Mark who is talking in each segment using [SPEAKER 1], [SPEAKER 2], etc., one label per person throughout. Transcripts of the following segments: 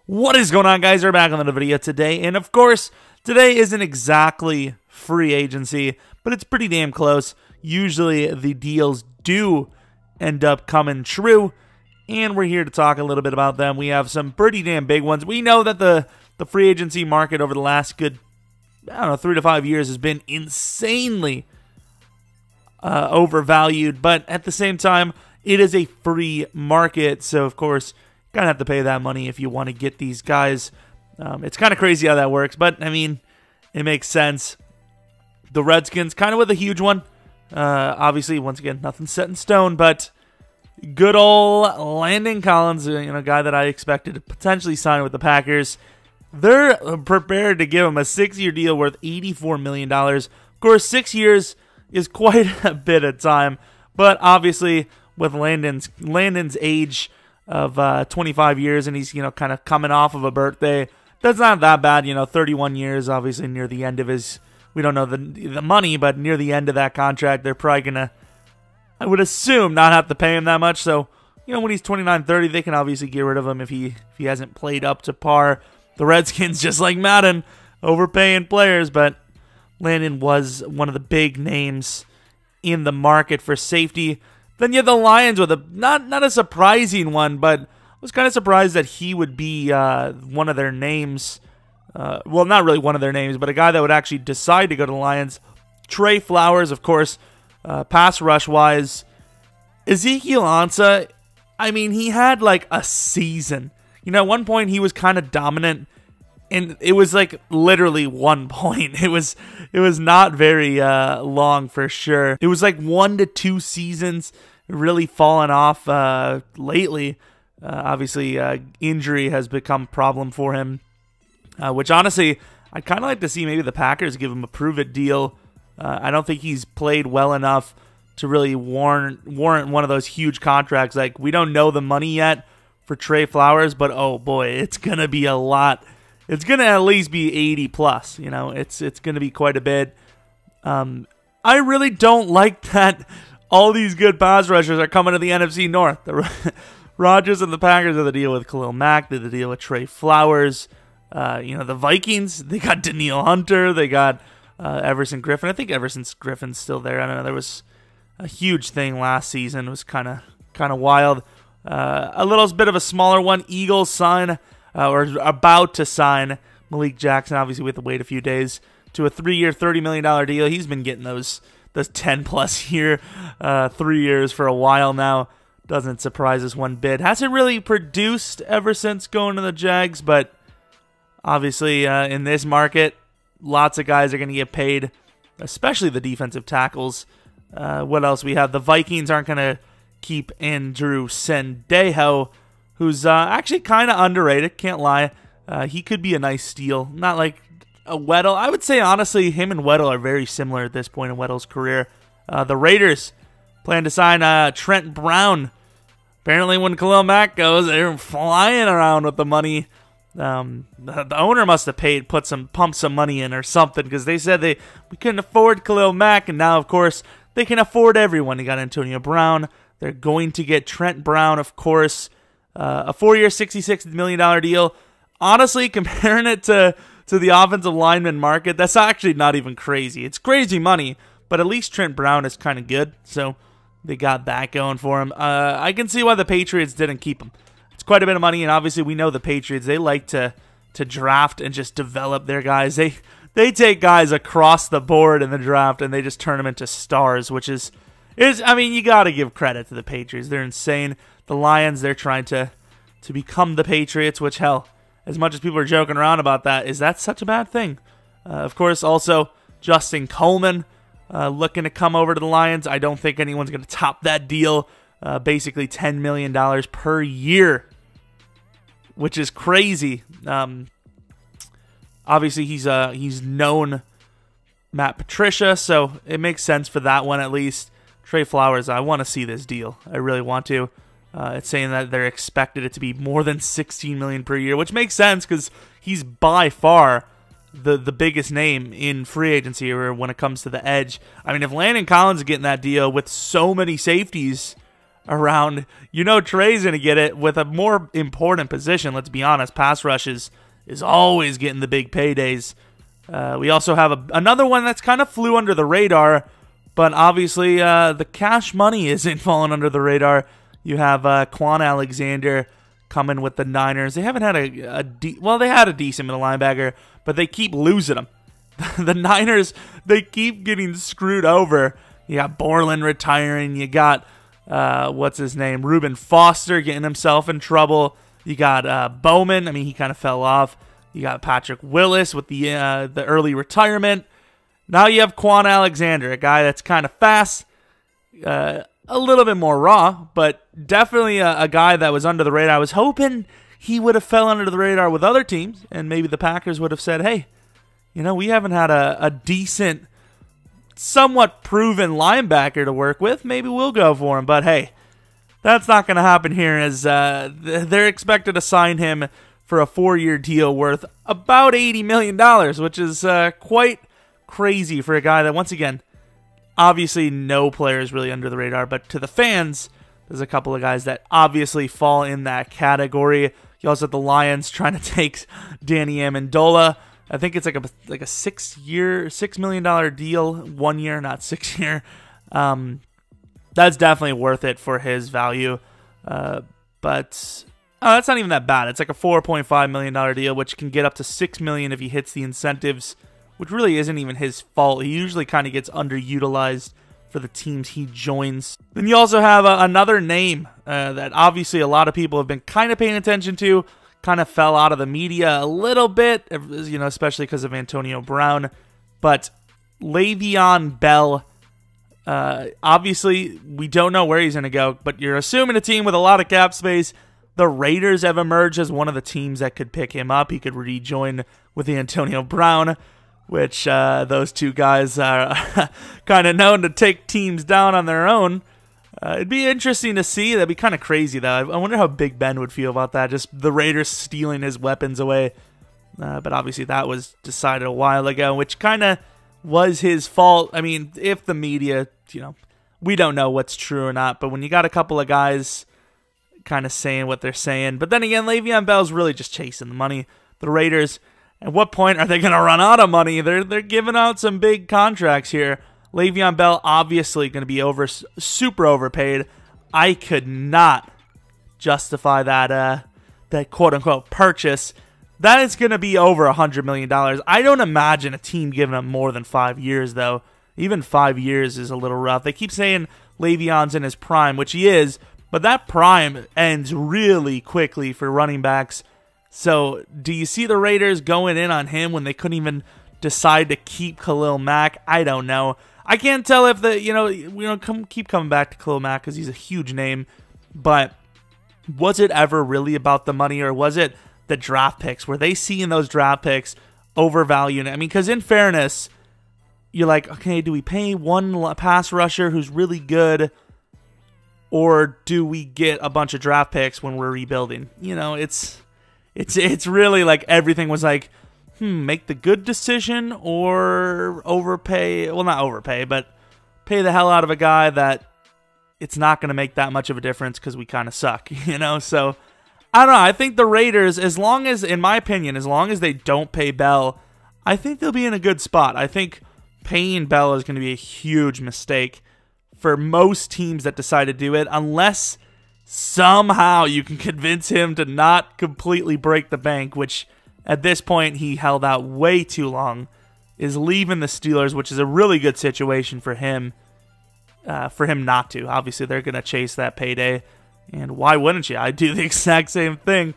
[SPEAKER 1] What is going on, guys? We're back on the video today, and of course, today isn't exactly free agency, but it's pretty damn close. Usually, the deals do end up coming true, and we're here to talk a little bit about them. We have some pretty damn big ones. We know that the free agency market over the last good, 3 to 5 years has been insanely overvalued, but at the same time, it is a free market, so of course, gonna have to pay that money if you want to get these guys. It's kind of crazy how that works, but I mean, it makes sense. The Redskins, kind of with a huge one. Obviously, once again, nothing's set in stone, but good old Landon Collins, a guy that I expected to potentially sign with the Packers. They're prepared to give him a 6-year deal worth $84 million. Of course, 6 years is quite a bit of time, but obviously, with Landon's age of 25 years, and he's kind of coming off of a birthday, that's not that bad. 31 years, obviously near the end of his, we don't know the money, but near the end of that contract, they're probably gonna, I would assume, not have to pay him that much. So when he's 29, 30, they can obviously get rid of him if he hasn't played up to par. The Redskins, just like Madden, overpaying players, but Landon was one of the big names in the market for safety. Then you have the Lions with a not a surprising one, but I was kind of surprised that he would be one of their names. Well, not really one of their names, but a guy that would actually decide to go to the Lions. Trey Flowers, of course, pass rush-wise. Ezekiel Ansah, I mean, he had like a season. At one point he was kind of dominant, and it was like literally 1 point. It was not very long for sure. It was like 1 to 2 seasons, really fallen off lately. Obviously, injury has become a problem for him, which honestly, I'd kind of like to see maybe the Packers give him a prove-it deal. I don't think he's played well enough to really warrant one of those huge contracts. Like, we don't know the money yet for Trey Flowers, but oh boy, it's going to be a lot. It's going to at least be 80 plus. It's going to be quite a bit. I really don't like that all these good pass rushers are coming to the NFC North. The Rodgers and the Packers are the deal with Khalil Mack. They're the deal with Trey Flowers. The Vikings, they got Danielle Hunter. They got Everson Griffin. I think Everson Griffin's still there. I don't know. There was a huge thing last season. It was kind of wild. A little bit of a smaller one. Eagles sign, or about to sign, Malik Jackson. Obviously, we have to wait a few days to a 3-year, $30 million deal. He's been getting those 10-plus year, 3 years for a while now. Doesn't surprise us one bit. Hasn't really produced ever since going to the Jags, but obviously in this market, lots of guys are going to get paid, especially the defensive tackles. What else we have? The Vikings aren't going to keep Andrew Sendejo, who's actually kind of underrated, can't lie. He could be a nice steal. Not like a Weddle. I would say, honestly, him and Weddle are very similar at this point in Weddle's career. The Raiders plan to sign Trent Brown. Apparently, when Khalil Mack goes, they're flying around with the money. The owner must have pumped some money in or something, because they said we couldn't afford Khalil Mack, and now, of course, they can afford everyone. They got Antonio Brown. They're going to get Trent Brown, of course. A 4-year, $66 million deal. Honestly, comparing it to the offensive lineman market, that's actually not even crazy. It's crazy money, but at least Trent Brown is kind of good, so they got that going for him. I can see why the Patriots didn't keep him. It's quite a bit of money, and obviously we know the Patriots, they like to draft and just develop their guys. They take guys across the board in the draft, and they just turn them into stars, which is I mean, you got to give credit to the Patriots. They're insane. The Lions, they're trying to become the Patriots, which, hell, as much as people are joking around about that, is that such a bad thing? Of course, also, Justin Coleman looking to come over to the Lions. I don't think anyone's going to top that deal. Basically $10 million per year, which is crazy. Obviously, he's known Matt Patricia, so it makes sense for that one at least. Trey Flowers, I want to see this deal. I really want to. It's saying that they're expected it to be more than $16 million per year, which makes sense because he's by far the biggest name in free agency or when it comes to the edge. I mean, if Landon Collins is getting that deal with so many safeties, around. You know Trey's going to get it with a more important position. Let's be honest. Pass rush is always getting the big paydays. We also have another one that's kind of flew under the radar, but obviously the cash money isn't falling under the radar. You have Quan Alexander coming with the Niners. They haven't had they had a decent middle linebacker, but they keep losing them. The Niners, they keep getting screwed over. You got Borland retiring. You got, what's his name? Reuben Foster getting himself in trouble. You got Bowman. I mean, he kind of fell off. You got Patrick Willis with the early retirement. Now you have Quan Alexander, a guy that's kind of fast, a little bit more raw, but definitely a guy that was under the radar. I was hoping he would have fell under the radar with other teams, and maybe the Packers would have said, hey, we haven't had a decent, somewhat proven linebacker to work with. Maybe we'll go for him. But hey, that's not going to happen here, as they're expected to sign him for a 4-year deal worth about $80 million, which is quite crazy for a guy that, once again, obviously no player is really under the radar. But to the fans, there's a couple of guys that obviously fall in that category. You also have the Lions trying to take Danny Amendola. I think it's like a $6 million deal, 1 year, not 6 year. That's definitely worth it for his value. But that's not even that bad. It's like a $4.5 million deal, which can get up to $6 million if he hits the incentives, which really isn't even his fault. He usually kind of gets underutilized for the teams he joins. Then you also have another name that obviously a lot of people have been kind of paying attention to. Kind of fell out of the media a little bit, especially because of Antonio Brown. But Le'Veon Bell, obviously, we don't know where he's going to go, but you're assuming a team with a lot of cap space. The Raiders have emerged as one of the teams that could pick him up. He could rejoin with Antonio Brown, which those two guys are kind of known to take teams down on their own. It'd be interesting to see. That'd be kind of crazy, though. I wonder how Big Ben would feel about that, just the Raiders stealing his weapons away. But obviously that was decided a while ago, which kind of was his fault. I mean, if the media, we don't know what's true or not, but when you got a couple of guys kind of saying what they're saying, but then again, Le'Veon Bell's really just chasing the money. The Raiders, at what point are they going to run out of money? They're giving out some big contracts here. Le'Veon Bell obviously going to be super overpaid. I could not justify that quote-unquote purchase. That is going to be over $100 million. I don't imagine a team giving him more than 5 years, though. Even 5 years is a little rough. They keep saying Le'Veon's in his prime, which he is, but that prime ends really quickly for running backs. So do you see the Raiders going in on him when they couldn't even decide to keep Khalil Mack? I don't know. I can't tell if keep coming back to Khalil Mack because he's a huge name, but was it ever really about the money, or was it the draft picks? Were they seeing those draft picks overvaluing it? I mean, because in fairness, you're like, okay, do we pay one pass rusher who's really good, or do we get a bunch of draft picks when we're rebuilding? It's really like everything was like, make the good decision or overpay. Well, not overpay, but pay the hell out of a guy that it's not going to make that much of a difference because we kind of suck, So, I don't know. I think the Raiders, in my opinion, as long as they don't pay Bell, I think they'll be in a good spot. I think paying Bell is going to be a huge mistake for most teams that decide to do it, unless somehow you can convince him to not completely break the bank, which at this point he held out way too long, is leaving the Steelers, which is a really good situation for him not to. Obviously, they're going to chase that payday, and why wouldn't you? I'd do the exact same thing.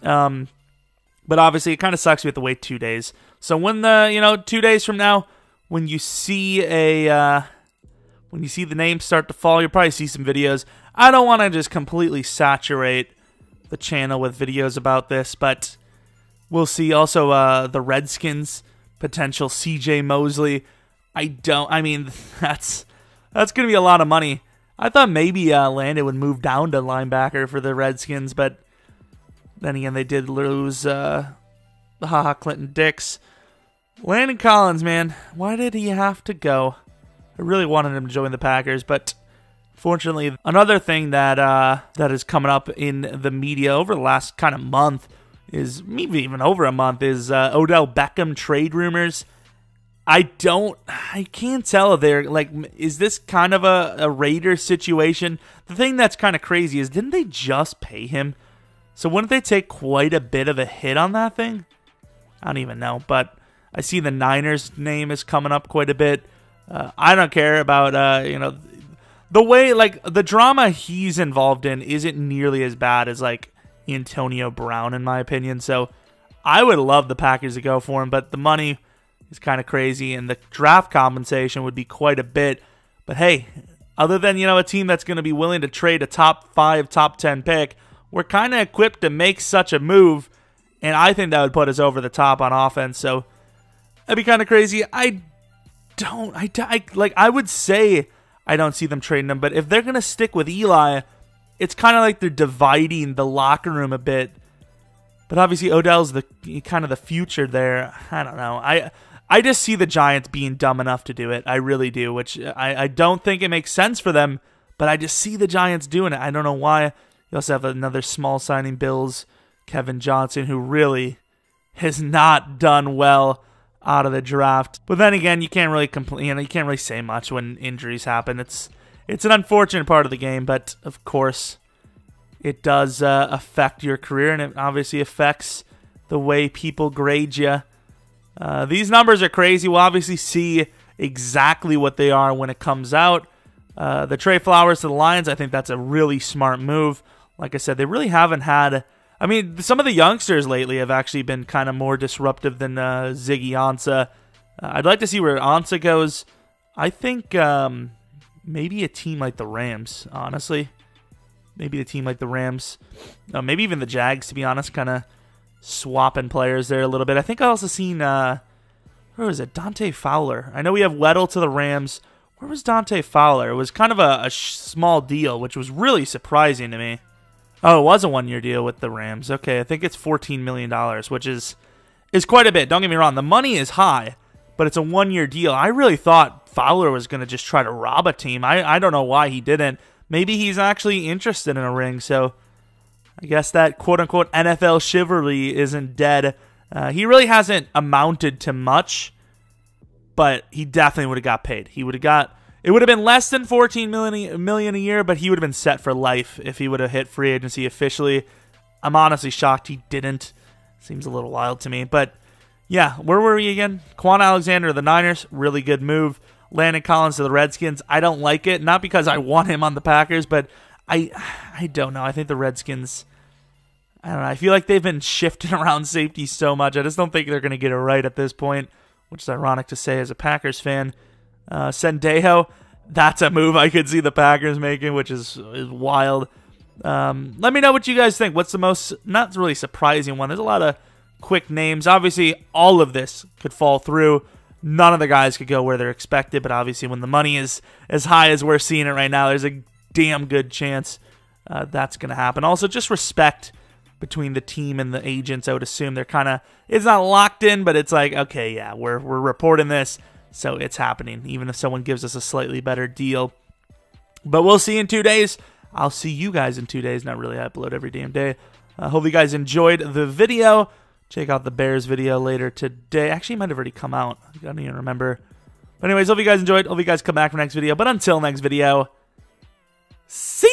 [SPEAKER 1] But obviously, it kind of sucks we have to wait 2 days. So when 2 days from now, when you see the names start to fall, you'll probably see some videos. I don't want to just completely saturate the channel with videos about this, but we'll see. Also, the Redskins, potential CJ Mosley. That's going to be a lot of money. I thought maybe Landon would move down to linebacker for the Redskins, but then again, they did lose Clinton Dix. Landon Collins, man, why did he have to go? I really wanted him to join the Packers, but Fortunately, another thing that is coming up in the media over the last kind of month is, maybe even over a month, is Odell Beckham trade rumors. I can't tell if they're like, is this kind of a Raiders situation? The thing that's kind of crazy is, didn't they just pay him? So wouldn't they take quite a bit of a hit on that thing? I don't even know, but I see the Niners name is coming up quite a bit. I don't care about, the way, like, the drama he's involved in isn't nearly as bad as, like, Antonio Brown, in my opinion. So I would love the Packers to go for him, but the money is kind of crazy, and the draft compensation would be quite a bit. But hey, other than, a team that's going to be willing to trade a top 5, top 10 pick, we're kind of equipped to make such a move, and I think that would put us over the top on offense. So that'd be kind of crazy. I would say I don't see them trading him, but if they're going to stick with Eli, it's kind of like they're dividing the locker room a bit. But obviously Odell's the kind of the future there. I don't know. I just see the Giants being dumb enough to do it. I really do, which I don't think it makes sense for them, but I just see the Giants doing it. I don't know why. You also have another small signing, Bills, Kevin Johnson, who really has not done well out of the draft. But then again, you can't really complain. You can't really say much when injuries happen. It's an unfortunate part of the game, but of course, it does affect your career, and it obviously affects the way people grade you. These numbers are crazy. We'll obviously see exactly what they are when it comes out. The Trey Flowers to the Lions, I think that's a really smart move. Like I said, they really haven't had... I mean, some of the youngsters lately have actually been kind of more disruptive than Ziggy Ansah. I'd like to see where Ansah goes. I think maybe a team like the Rams, honestly. Maybe a team like the Rams. Maybe even the Jags, to be honest, kind of swapping players there a little bit. I think I also seen, where was it? Dante Fowler. I know we have Weddle to the Rams. Where was Dante Fowler? It was kind of a small deal, which was really surprising to me. Oh, it was a one-year deal with the Rams. Okay, I think it's $14 million, which is quite a bit. Don't get me wrong. The money is high, but it's a one-year deal. I really thought Fowler was going to just try to rob a team. I don't know why he didn't. Maybe he's actually interested in a ring, so I guess that quote-unquote NFL chivalry isn't dead. He really hasn't amounted to much, but he definitely would have got paid. He would have got... It would have been less than $14 million a year, but he would have been set for life if he would have hit free agency officially. I'm honestly shocked he didn't. Seems a little wild to me. But, yeah, where were we again? Quan Alexander to the Niners, really good move. Landon Collins to the Redskins, I don't like it. Not because I want him on the Packers, but I don't know. I think the Redskins, I don't know. I feel like they've been shifting around safety so much. I just don't think they're going to get it right at this point, which is ironic to say as a Packers fan. Sendejo, that's a move I could see the Packers making, which is wild. Let me know what you guys think. What's the most, not really surprising one? There's a lot of quick names. Obviously, all of this could fall through. None of the guys could go where they're expected, but obviously when the money is as high as we're seeing it right now, there's a damn good chance that's going to happen. Also, just respect between the team and the agents. I would assume they're kind of, it's not locked in, but it's like, okay, yeah, we're reporting this. So it's happening, even if someone gives us a slightly better deal. But we'll see in 2 days. I'll see you guys in 2 days. Not really, I upload every damn day. Hope you guys enjoyed the video. Check out the Bears video later today. Actually, it might have already come out. I don't even remember. But anyways, hope you guys enjoyed. Hope you guys come back for next video. But until next video, see